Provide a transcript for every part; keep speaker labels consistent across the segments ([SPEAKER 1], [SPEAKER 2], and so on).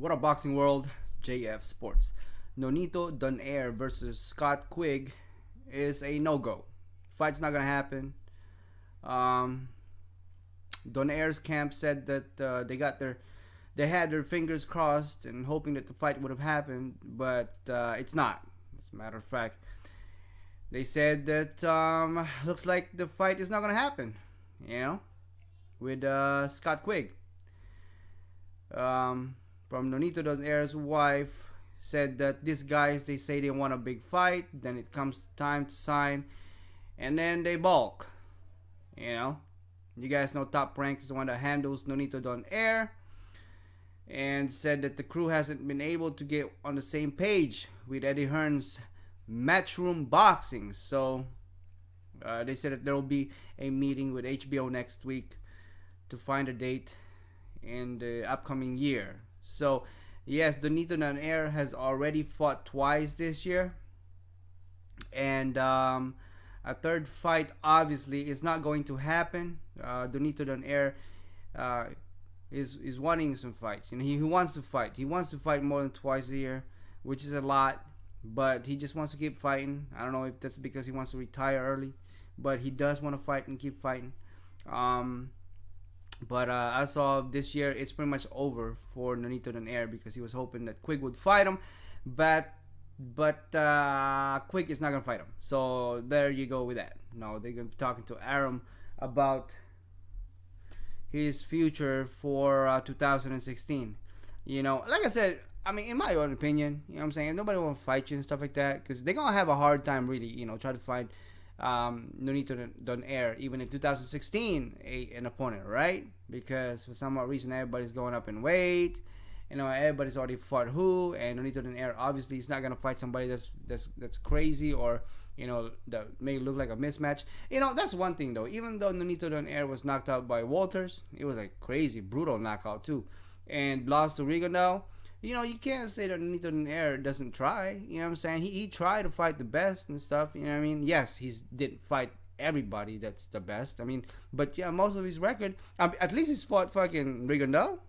[SPEAKER 1] What up, boxing world? JF Sports. Nonito Donaire versus Quigg is a no-go. Fight's not gonna happen. Donaire's camp said that they had their fingers crossed and hoping that the fight would have happened, but it's not. As a matter of fact, they said that looks like the fight is not gonna happen. You know, with Quigg. From Nonito Donaire's wife said that these guys, they say they want a big fight, then it comes time to sign, and then they balk. You know, you guys know Top Rank is the one that handles Nonito Donaire, and said that the crew hasn't been able to get on the same page with Eddie Hearns' Matchroom Boxing. So they said that there will be a meeting with HBO next week to find a date in the upcoming year. So yes, Nonito Donaire has already fought twice this year, and a third fight obviously is not going to happen. Nonito Donaire is wanting some fights. You know, he wants to fight. He wants to fight more than twice a year, which is a lot, but he just wants to keep fighting. I don't know if that's because he wants to retire early, but he does want to fight and keep fighting. But as of this year, it's pretty much over for Nonito Donaire because he was hoping that Quigg would fight him, but Quigg is not gonna fight him. So there you go with that. No, they're gonna be talking to Aram about his future for 2016. You know, like I said, I mean, in my own opinion, you know what I'm saying, nobody want to fight you and stuff like that because they're gonna have a hard time really, you know, try to find Nonito Donaire even in 2016 an opponent, right? Because for some odd reason everybody's going up in weight. You know, everybody's already fought who, and Nonito Donaire obviously is not gonna fight somebody that's crazy or, you know, that may look like a mismatch. You know, that's one thing though. Even though Nonito Donaire was knocked out by Walters, it was a crazy, brutal knockout too, and lost to Rigondeaux. You know, you can't say that Nonito Donaire doesn't try. You know what I'm saying? He tried to fight the best and stuff. You know what I mean? Yes, he didn't fight everybody that's the best. I mean, but yeah, most of his record, at least he's fought fucking Rigondeaux.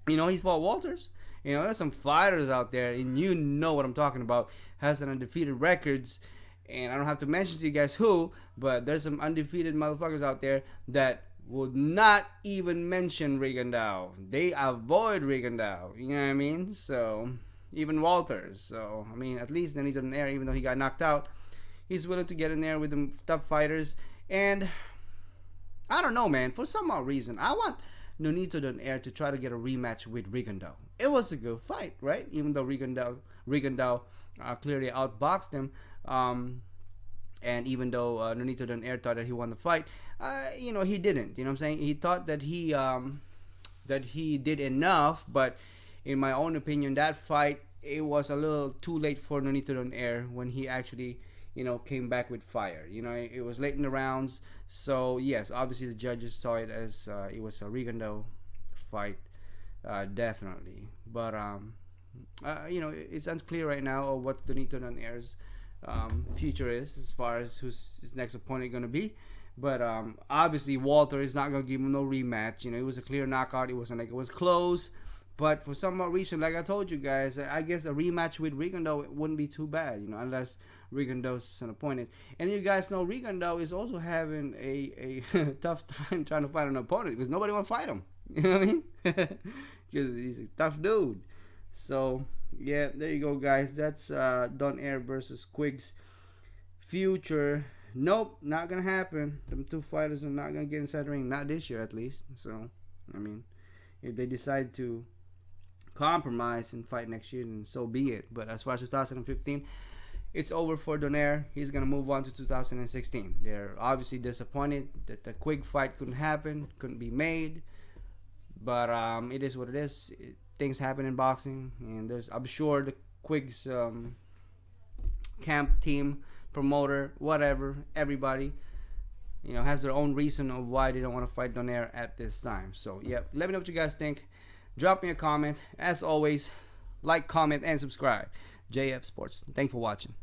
[SPEAKER 1] You know, he's fought Walters. You know, there's some fighters out there, and you know what I'm talking about, has an undefeated records. And I don't have to mention to you guys who, but there's some undefeated motherfuckers out there that would not even mention Rigondeaux. They avoid Rigondeaux. You know what I mean? So even Walters. So I mean, at least Nonito Donaire, even though he got knocked out, he's willing to get in there with the tough fighters. And I don't know, man. For some odd reason, I want Nonito Donaire to try to get a rematch with Rigondeaux. It was a good fight, right? Even though Rigondeaux clearly outboxed him. And even though Nonito Donaire thought that he won the fight, you know, he didn't. You know what I'm saying? He thought that he did enough, but in my own opinion, that fight, it was a little too late for Nonito Donaire when he actually, you know, came back with fire. You know, it was late in the rounds. So yes, obviously the judges saw it as it was a Rigondeaux fight, definitely. But you know, it's unclear right now of what Nonito Donaire's future is as far as who's his next opponent going to be. But obviously Walter is not going to give him no rematch. You know, it was a clear knockout. It wasn't like it was close. But for some reason, like I told you guys, I guess a rematch with Rigondeaux wouldn't be too bad, you know, unless Rigondeaux is an opponent. And you guys know Rigondeaux is also having a tough time trying to find an opponent because nobody want to fight him. You know what I mean? Because he's a tough dude. So yeah, there you go, guys. That's Donaire versus Quigg's future. Nope, not gonna happen. Them two fighters are not gonna get inside the ring, not this year at least. So I mean, if they decide to compromise and fight next year, then so be it. But as far as 2015, it's over for Donaire. He's gonna move on to 2016. They're obviously disappointed that the Quigg fight couldn't happen, couldn't be made. But it is what it is. Things happen in boxing, and I'm sure the Quigg's camp team, promoter, whatever, everybody, you know, has their own reason of why they don't want to fight Donaire at this time. So yeah, let me know what you guys think. Drop me a comment. As always, like, comment, and subscribe. JF Sports. Thanks for watching.